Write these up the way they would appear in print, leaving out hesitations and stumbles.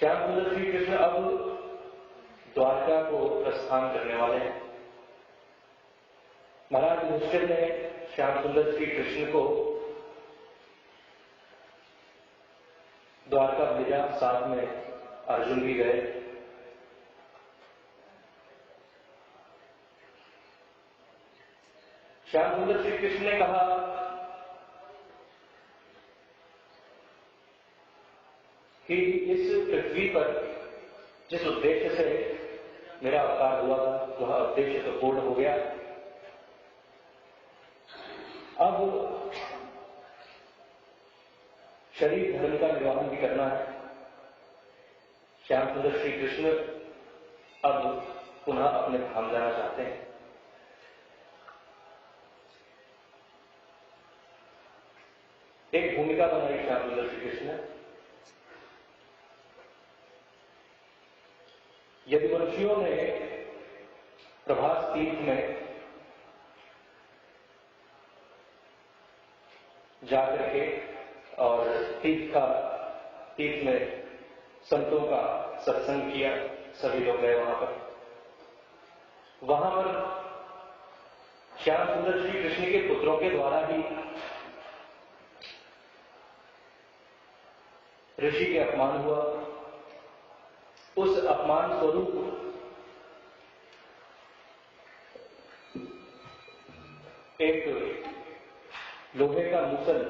श्याम सुंदर श्री कृष्ण अब द्वारका को प्रस्थान करने वाले हैं। महाराज युधिष्ठिर ने श्याम सुंदर श्री कृष्ण को द्वारका भेजा, साथ में अर्जुन भी गए। श्याम सुंदर श्री कृष्ण ने कहा कि इस पृथ्वी पर जिस उद्देश्य से मेरा अवतार हुआ था वह उद्देश्य तो पूर्ण हो गया। अब शरीर धर्म का निर्वहन भी करना है। श्याम सुंदर श्री कृष्ण अब पुनः अपने धाम जाना चाहते हैं। एक भूमिका बनाई श्याम सुंदर श्री कृष्ण ने। यदुवंशियों ने प्रभास तीर्थ में जाकर के और तीर्थ में संतों का सत्संग किया। सभी लोग गए वहां पर श्याम सुंदर श्री कृष्ण के पुत्रों के द्वारा ही ऋषि के अपमान हुआ। उस अपमान स्वरूप एक लोहे का मूसल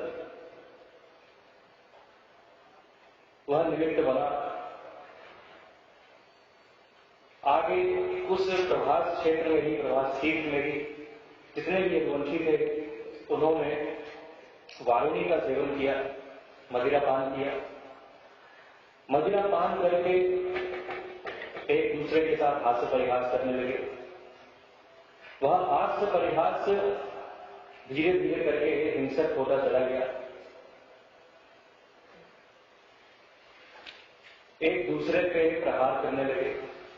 वह निमित्त बना। आगे उस प्रभास क्षेत्र में ही, प्रभास तीर्थ में ही जितने भी यदुवंशी थे उन्होंने वारुणी का सेवन किया, मदिरा पान किया। मदिरा पान करके एक दूसरे के साथ हास्य परिहास करने लगे। वह हास्य परिहास धीरे धीरे करके हिंसक होता चला गया। एक दूसरे पे प्रहार करने लगे,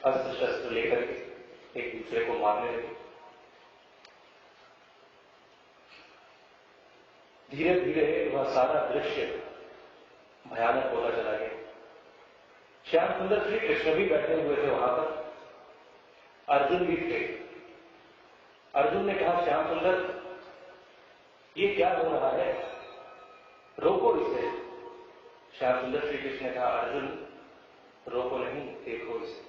अस्त्र शस्त्र लेकर के एक दूसरे को मारने लगे। धीरे धीरे वह सारा दृश्य भयानक होता चला गया। श्याम सुंदर श्री कृष्ण भी बैठे हुए थे वहां पर, अर्जुन भी थे। अर्जुन ने कहा, श्याम सुंदर ये क्या हो रहा है, रोको इसे। श्याम सुंदर श्री कृष्ण ने कहा, अर्जुन रोको नहीं, देखो इसे।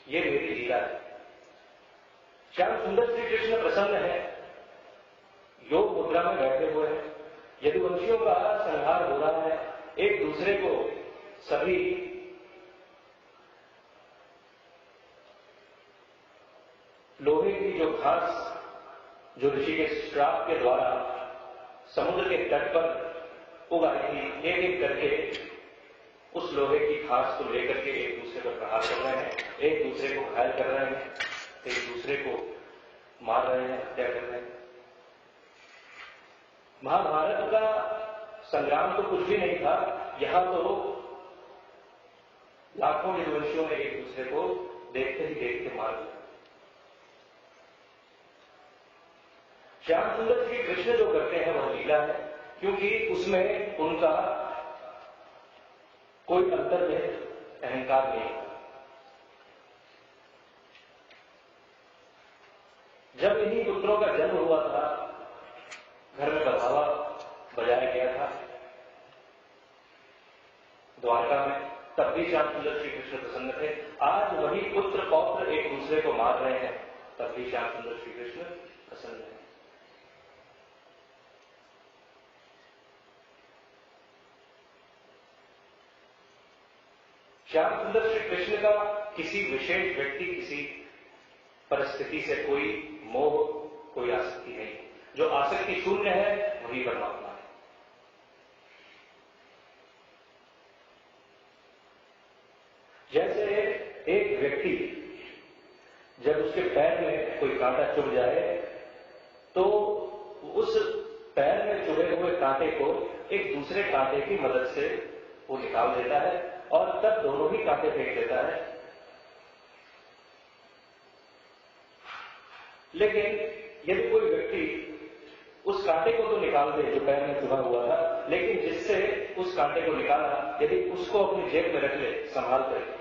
ये मेरी लीला है। श्याम सुंदर श्री कृष्ण प्रसन्न है, योग मुद्रा में बैठे हुए हैं। यदुवंशियों का संहार हो रहा है। एक दूसरे को सभी लोहे की जो घास जो ऋषि के श्राप के द्वारा समुद्र के तट पर उगाई थी, एक एक करके उस लोहे की घास को लेकर के एक दूसरे पर प्रहार कर रहे हैं, एक दूसरे को घायल कर रहे हैं, एक दूसरे को मार रहे हैं, हत्या कर रहे हैं। महाभारत का संग्राम तो कुछ भी नहीं था, यहां तो लाखों यदुवंशियों ने एक दूसरे को देखते ही देखते मार दिया। श्याम सुंदर श्री कृष्ण जो करते हैं वह लीला है, क्योंकि उसमें उनका कोई अंतर्निहित अहंकार नहीं। जब इन्हीं पुत्रों का जन्म हुआ था, घर में बधावा बजाया गया था द्वारका में, तब भी श्याम सुंदर श्री कृष्ण प्रसन्न थे। आज वही पुत्र पौत्र एक दूसरे को मार रहे हैं, तब भी श्याम सुंदर श्री कृष्ण प्रसन्न है। श्याम सुंदर श्री कृष्ण का किसी विशेष व्यक्ति, किसी परिस्थिति से कोई मोह, कोई आसक्ति नहीं। जो आसक्ति शून्य है वही परमात्मा है। जैसे एक व्यक्ति जब उसके पैर में कोई कांटा चुभ जाए तो उस पैर में चुभे हुए कांटे को एक दूसरे कांटे की मदद से वो निकाल देता है और तब दोनों ही कांटे फेंक देता है। लेकिन यदि कोई व्यक्ति उस कांटे को तो निकाल दे जो पैर में चुभा हुआ था, लेकिन जिससे उस कांटे को निकाला, यदि उसको अपनी जेब में रख ले संभाल कर,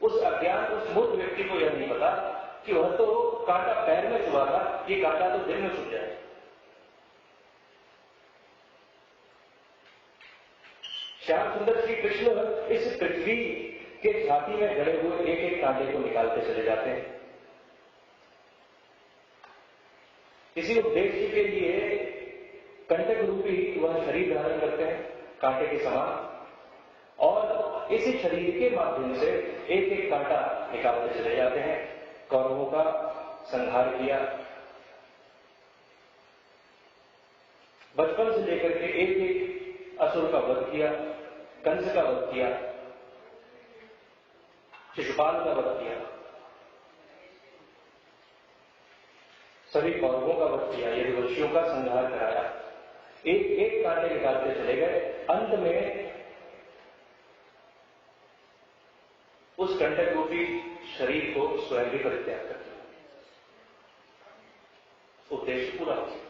उस अज्ञान, उस मूर्ख व्यक्ति को यह नहीं पता कि वह तो कांटा पैर में चुभा था, ये कांटा तो दिल में चुभ जाए। श्याम सुंदर श्री कृष्ण इस पृथ्वी के छाती में गड़े हुए एक एक कांटे को निकालते चले जाते हैं। इसी उद्देश्य के लिए कंटक रूपी वह शरीर धारण करते हैं कांटे के समान, और इसी शरीर के माध्यम से एक एक कांटा निकालते चले जाते हैं। कौरवों का संहार किया, बचपन से लेकर के एक एक असुर का वध किया, कंस का वध किया, शिशुपाल का वध किया, सभी कौरवों का वध किया, यदुवंशियों का संहार कराया, एक एक कांटे निकालते चले गए। अंत में उस कंटक रूपी शरीर को स्वयं भी परित्याग कर दिया। उद्देश्य पूरा हो गया,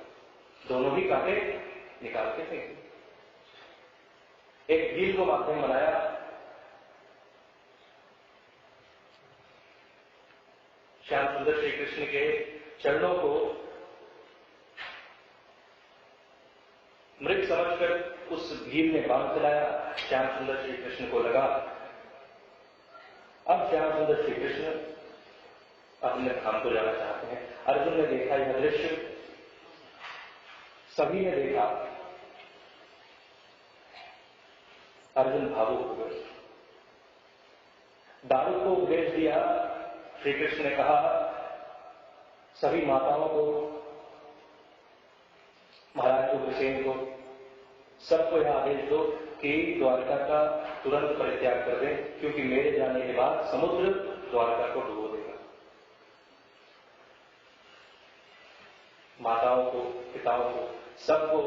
दोनों ही कांटे निकाल के फेंक, एक भील को माध्यम बनाया, श्याम सुंदर श्री कृष्ण के चरणों को मृग समझकर उस भील ने बाण चलाया। श्याम सुंदर श्री कृष्ण को लगा। अब श्याम सुंदर श्री कृष्ण अपने धाम को जाना चाहते हैं। अर्जुन ने देखा यह दृश्य, सभी ने देखा, अर्जुन भावुक हो गए। दारुक को उपदेश दिया। श्री कृष्ण ने कहा सभी माताओं को, महाराज उग्रसेन को, सबको यह आदेश दो कि द्वारका का तुरंत परित्याग कर दें, क्योंकि मेरे जाने के बाद समुद्र द्वारका को डुबो देगा। माताओं को, पिताओं को, सबको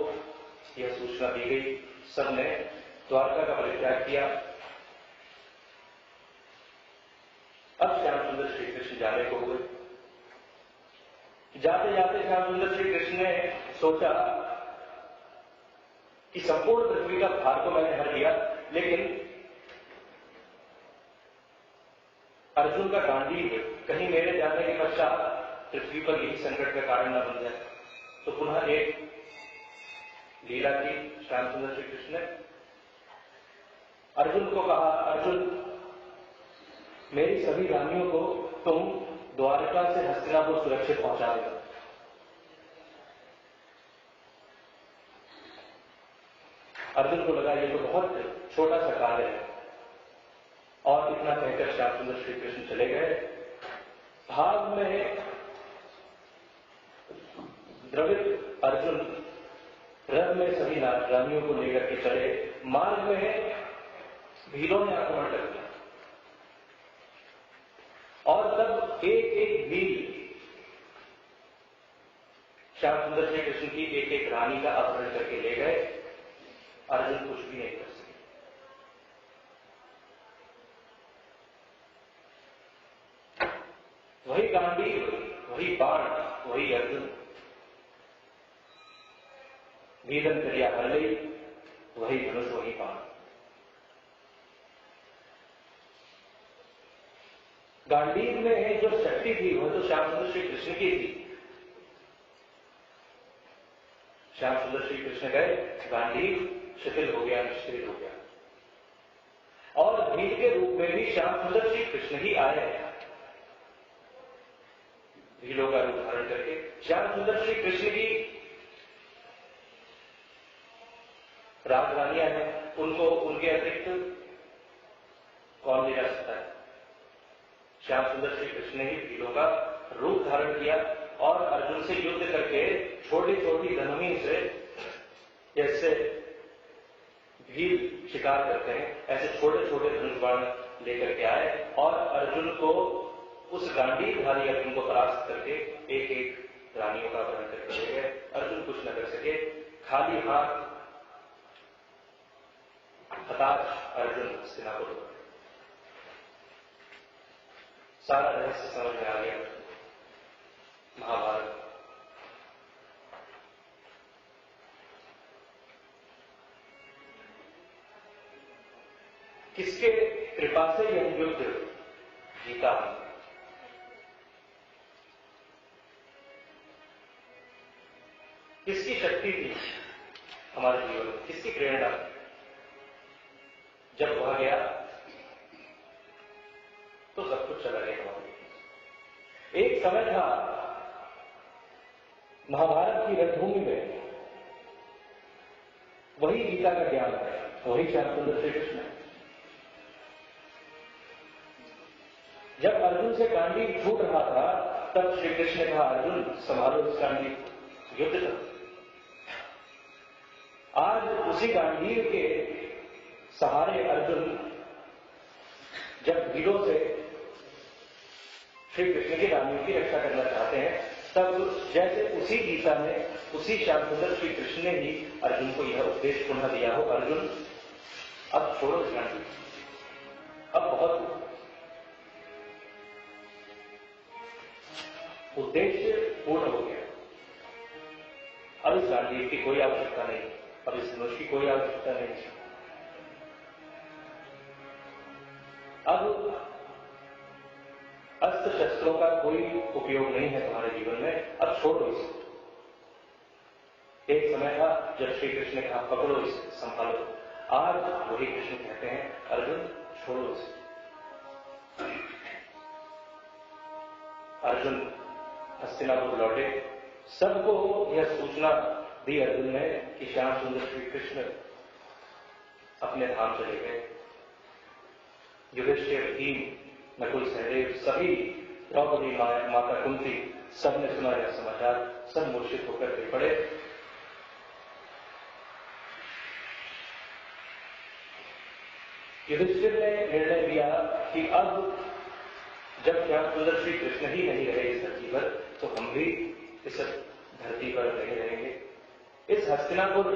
यह सूचना दी गई। सबने द्वारका का परित्याग किया। अब श्याम सुंदर श्री कृष्ण जाने को हुए। जाते जाते श्याम सुंदर श्री कृष्ण ने सोचा कि संपूर्ण पृथ्वी का भार को मैंने हर लिया, लेकिन अर्जुन का गांडीव कहीं मेरे जाने के पश्चात पृथ्वी पर यही संकट का कारण न बन जाए। तो पुनः एक लीला की श्याम सुंदर श्री कृष्ण ने अर्जुन को कहा, अर्जुन मेरी सभी रानियों को तुम द्वारका से हस्तिनापुर सुरक्षित पहुंचा देगा। अर्जुन को लगा ये तो बहुत छोटा सा कार्य है, और इतना कहकर श्याम सुंदर श्री कृष्ण चले गए। भाग में द्रवित अर्जुन रथ में सभी रानियों को लेकर के चले। मार्ग में भीलों ने आक्रमण कर दिया, और तब एक एक भील श्याम सुंदर श्री कृष्ण की एक एक रानी का अपहरण करके ले गए। अर्जुन कुछ भी नहीं कर सके। वही गांडीव, वही बाण, वही अर्जुन, भीलन क्रिया हर गई, वही धनुष, वही बाण। गांडीव में जो शक्ति थी वह तो श्याम सुंदर श्री कृष्ण की थी। श्याम सुंदर श्री कृष्ण गए, गांडीव शिथिल हो गया, निष्क्रिय हो गया, और भील के रूप में भी श्याम सुंदर श्री कृष्ण ही आए। भीलों का रूप धारण करके श्याम सुंदर श्री कृष्ण की राज रानियां हैं, उनको उनके अतिरिक्त कौन ले जा सकता है? श्याम सुंदर श्री कृष्ण ने ही भीलों का रूप धारण किया, और अर्जुन से युद्ध करके छोटी छोटी धनुही से, जैसे भील शिकार करते हैं, ऐसे छोटे छोटे धनुष बाण लेकर के आए, और अर्जुन को, उस गांडीवधारी अर्जुन को परास्त करके एक एक रानियों का अपहरण करके ले गए। अर्जुन कुछ न कर सके, खाली हाथ हताश अर्जुन हस्तिनापुर। सारा रहस्य समझ में आ गया। महाभारत। किसके कृपा से यह युद्ध जीता? किसकी शक्ति थी हमारे जीवन में? किसकी प्रेरणा? जब वह गया तो सब कुछ चला गया हमारे। एक समय था महाभारत की रणभूमि में वही गीता का ज्ञान है, वही श्यामसुंदर श्री कृष्ण है। जब अर्जुन से गांडीव छूट रहा था तब श्री कृष्ण ने कहा, अर्जुन संभालो इस गांडीव, युद्ध करो। आज उसी गांडीव के सहारे अर्जुन जब भीड़ों से श्री कृष्ण की गांडीव की रक्षा करना चाहते हैं, तब जैसे उसी गीता में उसी श्यामसुंदर श्री कृष्ण ने ही अर्जुन को यह उपदेश पुनः दिया हो, अर्जुन अब छोड़ो इस गांडीव, अब बहुत उद्देश्य पूर्ण हो गया। अब इस गांडीव की कोई आवश्यकता नहीं, अब इस धनुष की कोई आवश्यकता नहीं। अब अस्त्र शस्त्रों का कोई उपयोग नहीं है तुम्हारे जीवन में, अब छोड़ो इसे। एक समय था जब श्री कृष्ण ने कहा, पकड़ो इसे, संभालो। आज वही कृष्ण कहते हैं, अर्जुन छोड़ो इसे। अर्जुन हस्तिनापुर लौटे। सबको यह सूचना दी अर्जुन ने कि श्यामसुंदर श्री कृष्ण अपने धाम चले गए। युधिष्ठिर, भीम, नकुल, सहदेव, सभी, द्रौपदी माता कुंती, सबने सुना यह समाचार, सब मूर्छित होकर गिर पड़े। युधिष्ठिर ने निर्णय लिया कि अब जब श्यामसुंदर श्री कृष्ण ही नहीं रहे इस धरती पर, तो हम भी इस धरती पर नहीं रहेंगे। इस हस्तिनापुर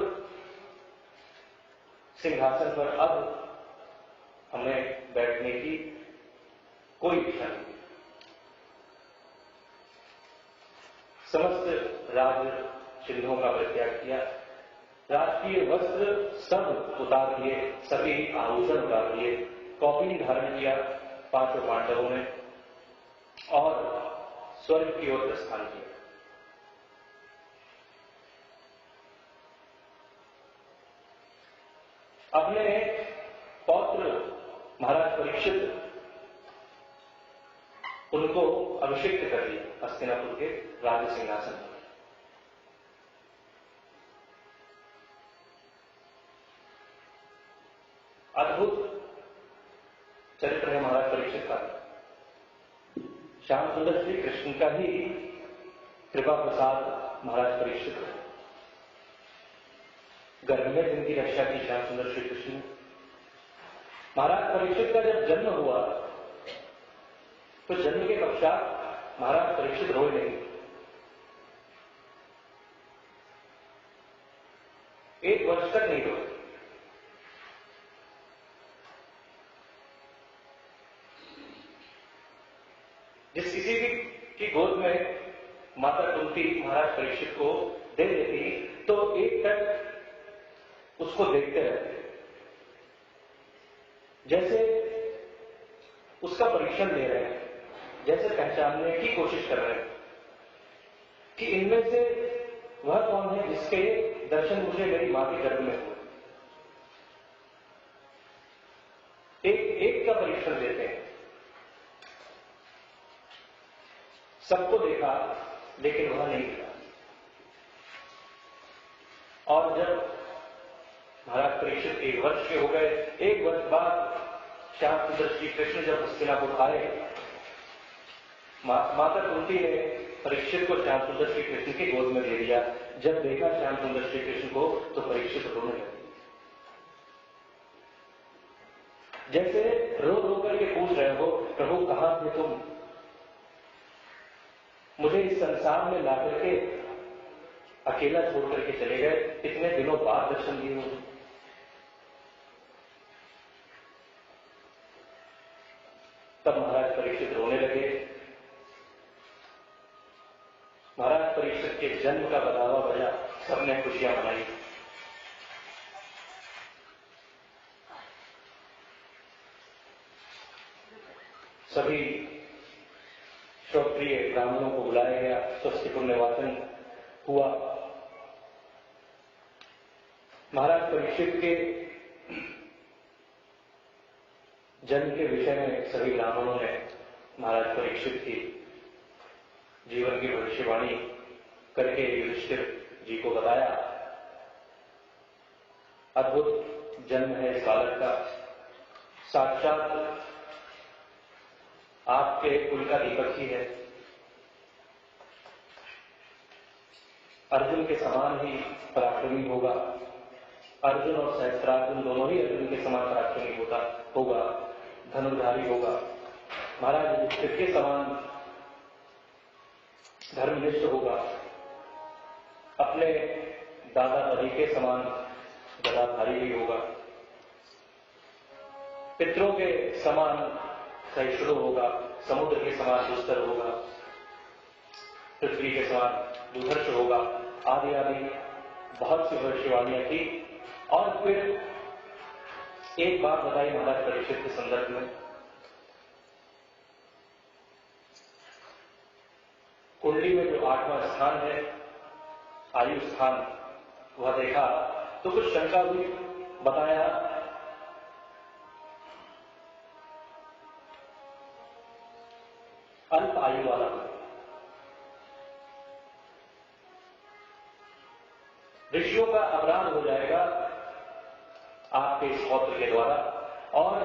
सिंहासन पर अब हमें बैठने की कोई इच्छा नहीं। समस्त राज चिन्हों का परित्याग किया, राजकीय वस्त्र सब उतार दिए, सभी आभूषण उतार दिए, कौपीन धारण किया पांचों पांडवों ने और स्वर्ग की ओर प्रस्थान किया। अपने पौत्र महाराज परीक्षित उनको अभिषिक्त कर दिया हस्तिनापुर के राज सिंहासन पर। अद्भुत चरित्र है महाराज परीक्षित का। श्यामसुंदर श्री कृष्ण का ही कृपा प्रसाद महाराज परीक्षित है। गर्भ में जिनकी रक्षा की श्यामसुंदर श्री कृष्ण ने। महाराज परीक्षित का जब जन्म हुआ तो जन्म के पश्चात महाराज परीक्षित रोए नहीं। एक वर्ष तक नहीं रोए। जिस किसी भी की गोद में माता कुंती महाराज परीक्षित को दे देती तो एक तक उसको देखते रहते, जैसे उसका परीक्षण ले रहे हैं, जैसे पहचानने की कोशिश कर रहे हैं कि इनमें से वह कौन है जिसके दर्शन मुझे मेरी मां के गर्भ में हुए। एक एक का परीक्षण देते हैं। सबको देखा लेकिन वह नहीं मिला। और जब महाराज परीक्षित एक वर्ष के हो गए, एक वर्ष बाद श्यामसुंदर श्री कृष्ण जब हस्तिनापुर आए, माता कुंती ने परीक्षित को श्यामसुंदर श्री कृष्ण की गोद में दे दिया। जब देखा श्यामसुंदर श्री कृष्ण को तो परीक्षित रोने लगे। जैसे रो रो करके पूछ रहे हो, प्रभु कहां थे तुम, मुझे इस संसार में ला करके अकेला छोड़ करके चले गए, इतने दिनों बाद दर्शन दिए मुझे। तब महाराज परीक्षित रोने लगे। महाराज परीक्षित के जन्म का बतावा बजा, सबने खुशियां मनाई। सभी श्रोत्रिय ब्राह्मणों को बुलाया गया, स्वस्ति पुण्य वाचन हुआ। महाराज परीक्षित के जन्म के विषय में सभी ब्राह्मणों ने महाराज परीक्षित की जीवन की भविष्यवाणी करके युधिष्ठिर जी को बताया। अद्भुत जन्म है इस बालक का, साक्षात आपके कुल का दीपक ही है। अर्जुन के समान ही पराक्रमी होगा। अर्जुन और सहस्त्रार्जुन दोनों ही अर्जुन के समान पराक्रमी होगा, धनुर्धारी होगा। महाराज युधिष्ठिर के समान धर्मनिष्ठ होगा। अपने दादा दादी के समान गदाधारी भी होगा। पितरों के समान सहिष्णु होगा, समुद्र के समान दुस्तर होगा, पृथ्वी के समान दुधर्ष होगा, आदि आदि बहुत सी भविष्यवाणियां थी। और फिर एक बात बताई महाराज परीक्षित के संदर्भ में, कुंडली में जो 8वां स्थान है, आयु स्थान, वह देखा तो कुछ शंका हुई। बताया अल्प आयु वाला, ऋषियों का अपराध हो जाएगा आपके इस पौत्र के द्वारा और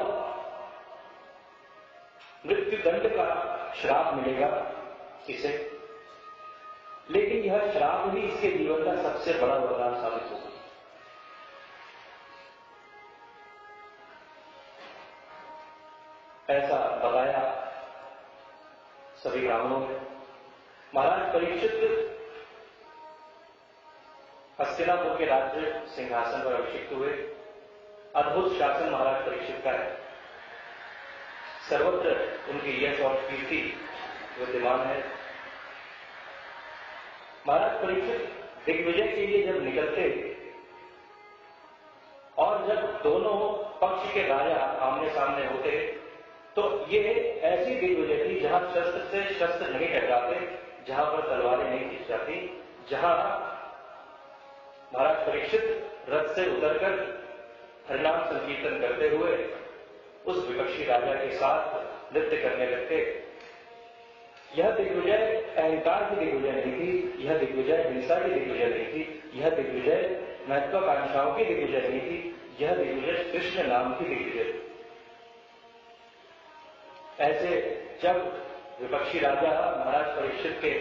मृत्यु दंड का श्राप मिलेगा इसे। लेकिन यह श्राप ही इसके जीवन का सबसे बड़ा वरदान साबित होगा। ऐसा बताया सभी ब्राह्मणों ने। महाराज परीक्षित हस्तिनापुर के राज्य सिंहासन पर अभिषिक्त हुए। अद्भुत शासन महाराज परीक्षित का है। सर्वत्र उनकी यश और कीर्ति विद्यमान है। महाराज परीक्षित दिग्विजय के लिए जब निकलते और जब दोनों पक्ष के राजा आमने सामने होते तो ये ऐसी दिग्विजय थी जहां शस्त्र से शस्त्र नहीं टकराते, जहां पर तलवारें नहीं खींच जाती, जहां महाराज परीक्षित रथ से उतरकर हरिनाम संकीर्तन करते हुए उस विपक्षी राजा के साथ नृत्य करने लगते। यह दिग्विजय अहंकार की दिग्विजय नहीं थी, यह दिग्विजय हिंसा की दिग्विजय नहीं थी, यह दिग्विजय महत्वाकांक्षाओं की दिग्विजय नहीं थी, यह दिग्विजय कृष्ण नाम की दिग्विजय थी। ऐसे जब विपक्षी राजा महाराज परीक्षित के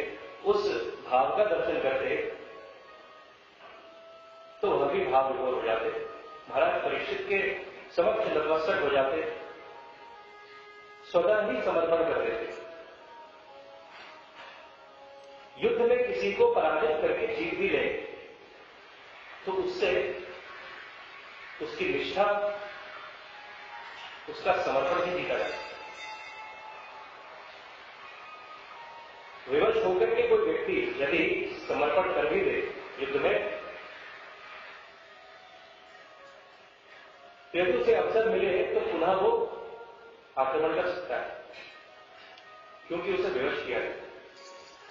उस भाव का दर्शन करते तो वह भी भाव विभोर हो जाते, महाराज परीक्षित के समक्ष नतमस्तक हो जाते, स्वतः ही समर्पण कर देते। युद्ध में किसी को पराजित करके जीत भी ले तो उससे उसकी निष्ठा, उसका समर्पण ही जीता जाता। विवश होकर के कोई व्यक्ति यदि समर्पण कर भी दे युद्ध में, यदि उसे अवसर मिले तो पुनः वो आक्रमण कर सकता है, क्योंकि उसे विवश किया गया।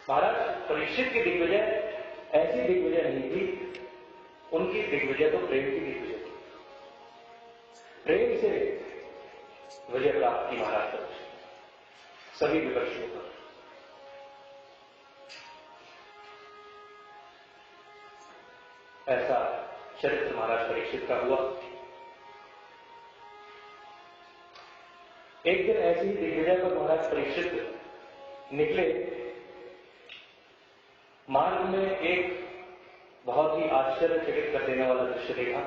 महाराज परीक्षित की दिग्विजय ऐसी दिग्विजय नहीं थी, उनकी दिग्विजय तो प्रेम की दिग्विजय थी। प्रेम से विजय प्राप्त की महाराज परीक्षित सभी विपक्षियों पर। ऐसा चरित्र महाराज परीक्षित का हुआ। एक दिन ऐसी ही दिग्विजय पर महाराज परीक्षित निकले। मार्ग में एक बहुत ही आश्चर्यचकित कर देने वाला दृश्य देखा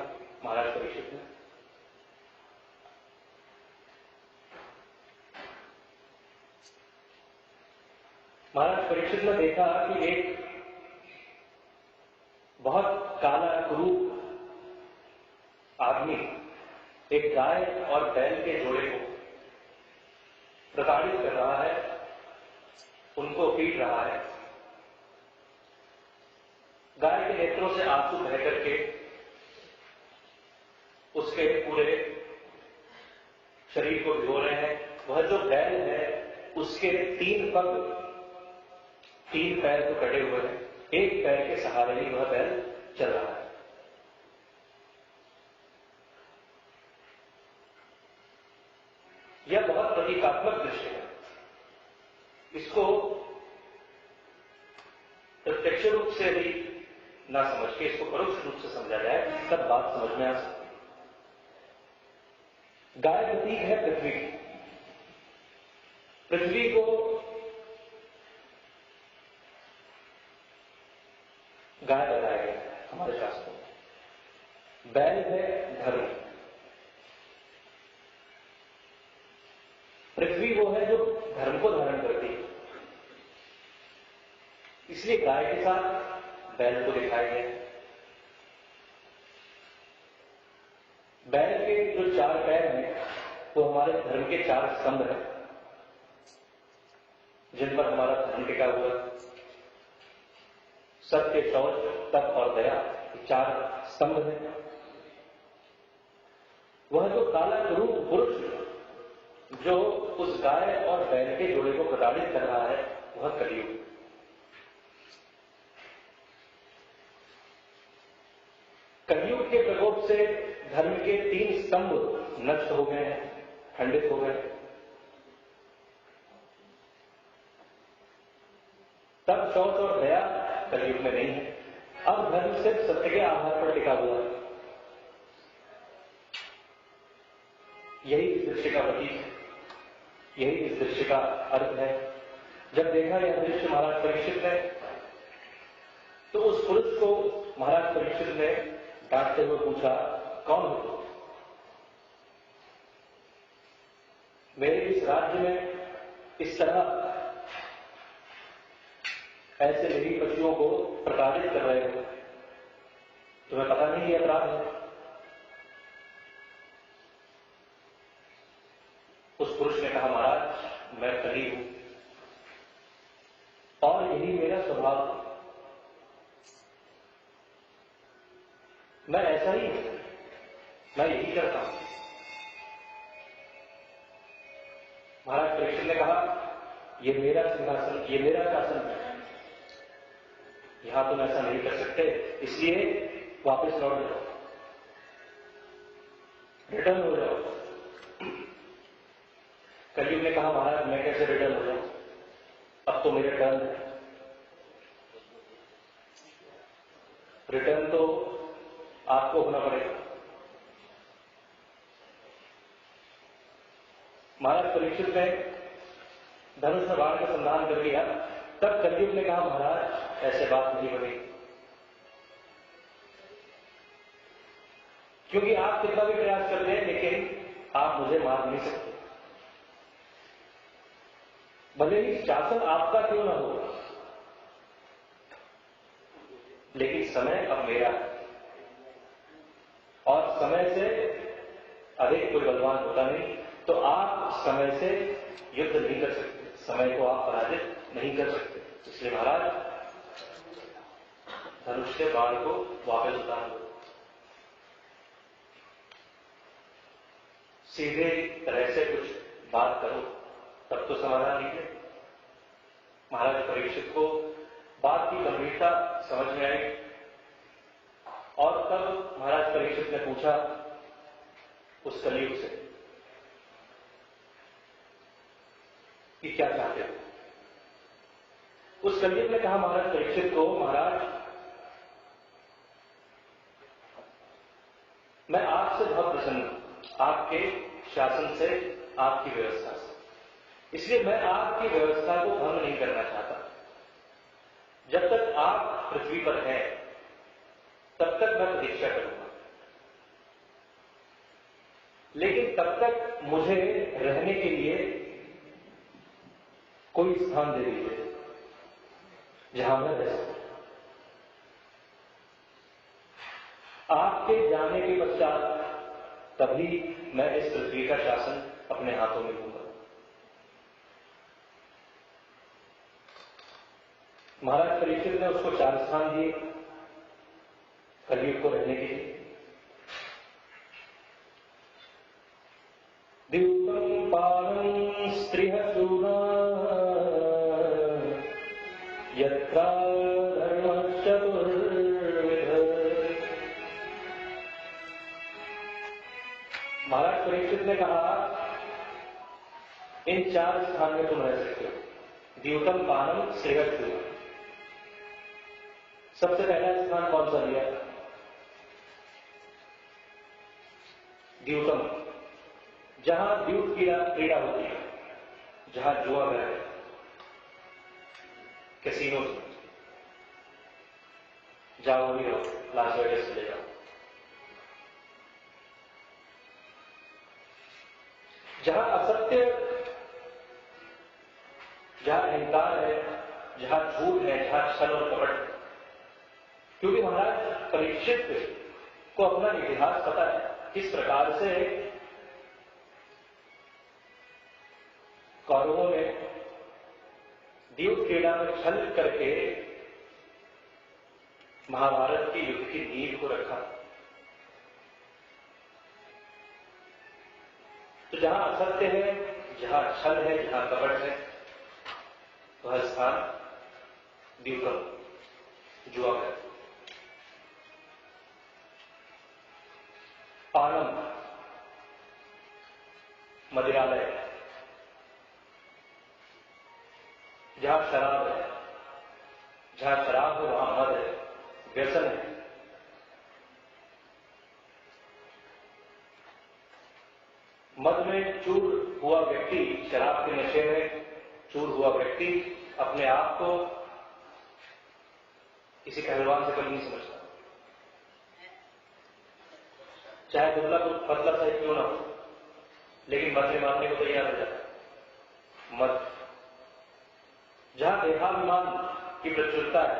महाराज परीक्षित ने। महाराज परीक्षित ने देखा कि एक बहुत काला कुरूप आदमी एक गाय और बैल के जोड़े को प्रताड़ित कर रहा है, उनको पीट रहा है। नेत्रों से आंसू बह करके उसके पूरे शरीर को भिगो रहे हैं। वह जो बैल है उसके 3 पैर तो कटे हुए हैं, एक पैर के सहारे ही वह बैल चल रहा है। यह बहुत प्रतीकात्मक दृश्य है। इसको प्रत्यक्ष रूप से भी ना समझ के इसको परोक्ष रूप से समझा जाए तब बात समझ में आ सकती है। गाय प्रतीक है पृथ्वी की। पृथ्वी को गाय बताया गया हमारे शास्त्रों में। बैल है धर्म। पृथ्वी वो है जो धर्म को धारण करती है, इसलिए गाय के साथ बैल को दिखाया गया। बैल के जो 4 पैर हैं वो हमारे धर्म के 4 स्तंभ हैं, जिन पर हमारा धर्म टिका हुआ। सत्य, शौच, तप और दया, 4 स्तंभ हैं। वह जो काला करूप पुरुष जो उस गाय और बैल के जोड़े को प्रताड़ित कर रहा है वह कलयुग। कलयुग के प्रकोप से धर्म के 3 स्तंभ नष्ट हो गए हैं, खंडित हो गए। तब शौच और दया कलयुग में नहीं है। अब धर्म सिर्फ सत्य के आधार पर टिका हुआ है। यही इस दृश्य का प्रतीक है, यही इस दृश्य का अर्थ है। जब देखा यह दृश्य महाराज परीक्षित ने, तो उस पुरुष को महाराज परीक्षित ने डांटते हुए पूछा, कौन हो तुम? मेरे इस राज्य में इस तरह ऐसे निरीह पशुओं को प्रताड़ित कर रहे हो, तुम्हें पता नहीं ये अपराध है? उस पुरुष ने कहा, महाराज मैं कली हूं और यही मेरा स्वभाव है, मैं ऐसा ही हूं, मैं यही करता हूं। महाराज परीक्षित ने कहा, ये मेरा सिंहासन, ये मेरा शासन है, यहां तुम ऐसा नहीं कर सकते, इसलिए वापस लौट जाओ, रिटर्न हो जाओ। कलयुग ने कहा, महाराज मैं कैसे रिटर्न हो जाऊं, अब तो मेरे टर्न है। रिटर्न तो आपको होना पड़ेगा। महाराज परीक्षित ने धनुष में बाण का संधान कर लिया। तब कलयुग ने कहा, महाराज ऐसे बात नहीं बनेगी, क्योंकि आप कितना भी प्रयास करते हैं लेकिन आप मुझे मार नहीं सकते। भले ही शासन आपका क्यों ना हो, लेकिन समय अब मेरा है और समय से अधिक कोई बलवान होता नहीं, तो आप समय से युद्ध नहीं कर सकते, समय को आप पराजित नहीं कर सकते। इसलिए महाराज धनुष से बाण को वापस उतार दो। सीधे तरह से कुछ बात करो तब तो समाधान निकले। महाराज परीक्षित को बात की गंभीरता समझ में आई और तब महाराज परीक्षित ने पूछा उस कलयुग से कि क्या चाहते हो। उस कलयुग ने कहा महाराज परीक्षित को, महाराज मैं आपसे बहुत प्रसन्न हूं, आपके शासन से, आपकी व्यवस्था से, इसलिए मैं आपकी व्यवस्था को भंग नहीं करना चाहता। जब तक आप पृथ्वी पर हैं तब तक मैं प्रतीक्षा करूंगा, लेकिन तब तक मुझे रहने के लिए कोई स्थान दे दीजिए जहां मैं रह सकूं। आपके जाने के पश्चात तभी मैं इस पृथ्वी का शासन अपने हाथों में लूंगा। महाराज परीक्षित ने उसको 4 स्थान दिए। कलयुग को रहने के लिए। द्यूतं पानं स्त्रिहसूना यत्रा धर्मश्चतुर्विध। महाराज परीक्षित ने कहा, इन 4 स्थान में तुम रह सकते हो। द्यूतं पानं स्त्रिहसूना। सबसे पहला स्थान कौन सा दिया? द्यूतम, जहां द्यूत क्रीड़ा होती है, जहां जुआ घर है, कैसीनो, जाओ भी हो, लास वेगास चले जाओ। जहां असत्य, जहां अहंकार है, जहां झूठ है, जहां छल और कपट। क्योंकि महाराज परीक्षित को अपना इतिहास पता है, किस प्रकार से कौरवों ने द्यूत क्रीड़ा में छल करके महाभारत की युद्ध की नींव को रखा। तो जहां असत्य है, जहां छल है, जहां कपट है, वह स्थान द्यूतम, जुआ है। पानम, मदिरालय, जहां शराब है, जहां शराब है वहां मद है, व्यसन है। मद में चूर हुआ व्यक्ति, शराब के नशे में चूर हुआ व्यक्ति अपने आप को किसी पहलवान से कम नहीं समझता, चाहे दुबला को पतला सा क्यों ना हो, लेकिन मद में मारने को तैयार हो जाता है। मद, जहां देहाभिमान की प्रचुरता है,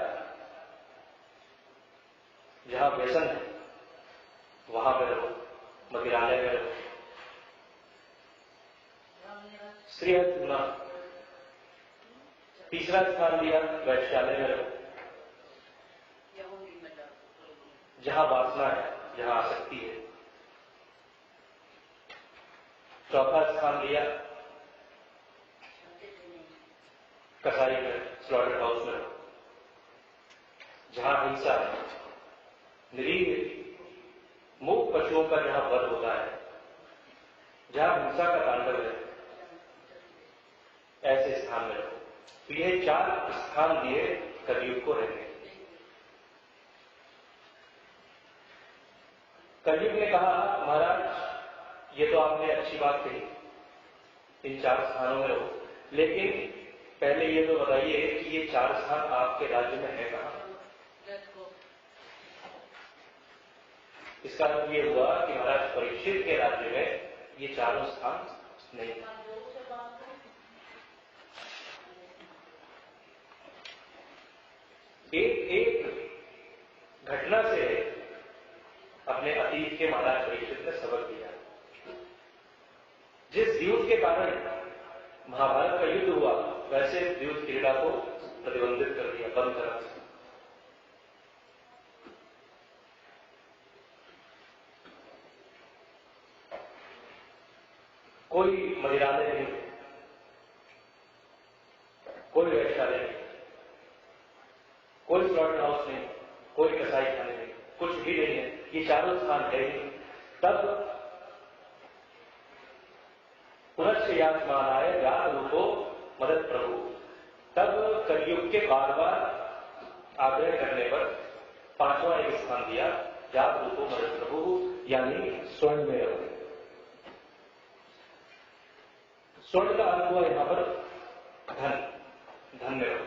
जहां व्यसन है, वहां पर रहो, मदिरालय में रहो। स्त्रीहत्या, तीसरा स्थान दिया वैश्यालय में रहो, जहां वासना है, जहां आसक्ति है। चौथा स्थान दिया कसाई में, स्लॉटर हाउस में, जहां हिंसा है, निरीह मूक पशुओं का जहां वध होता है, जहां हिंसा का तांडव है, ऐसे स्थान में रहो। तो ये 4 स्थान दिए कलयुग को रहने। कलयुग ने कहा, महाराज ये तो आपने अच्छी बात कही, इन 4 स्थानों में रहो, लेकिन पहले ये तो बताइए कि ये 4 स्थान आपके राज्य में है कहां? इसका अर्थ ये हुआ कि महाराज परीक्षित के राज्य में ये 4 स्थान नहीं। एक घटना से अपने अतीत के महाराज परीक्षित ने सबक दिया। जिस द्यूत के कारण महाभारत का युद्ध हुआ, वैसे द्यूत क्रीड़ा को प्रतिबंधित कर दिया, बंद करा। कोई मदिरालय नहीं, कोई वैश्यालय नहीं, कोई स्लॉटर हाउस नहीं, कोई कसाई खाने नहीं, कुछ भी नहीं है, ये 4 स्थान है ही। तब पुनश्च यात्मानाय जात रूपो मदद प्रभु, तब कलयुग के बार बार आग्रह करने पर 5वां एक स्थान दिया, जात रूपो मदद प्रभु, यानी स्वर्ण में रहो। स्वर्ण का अर्थ हुआ यहां पर धन, धन में रहो।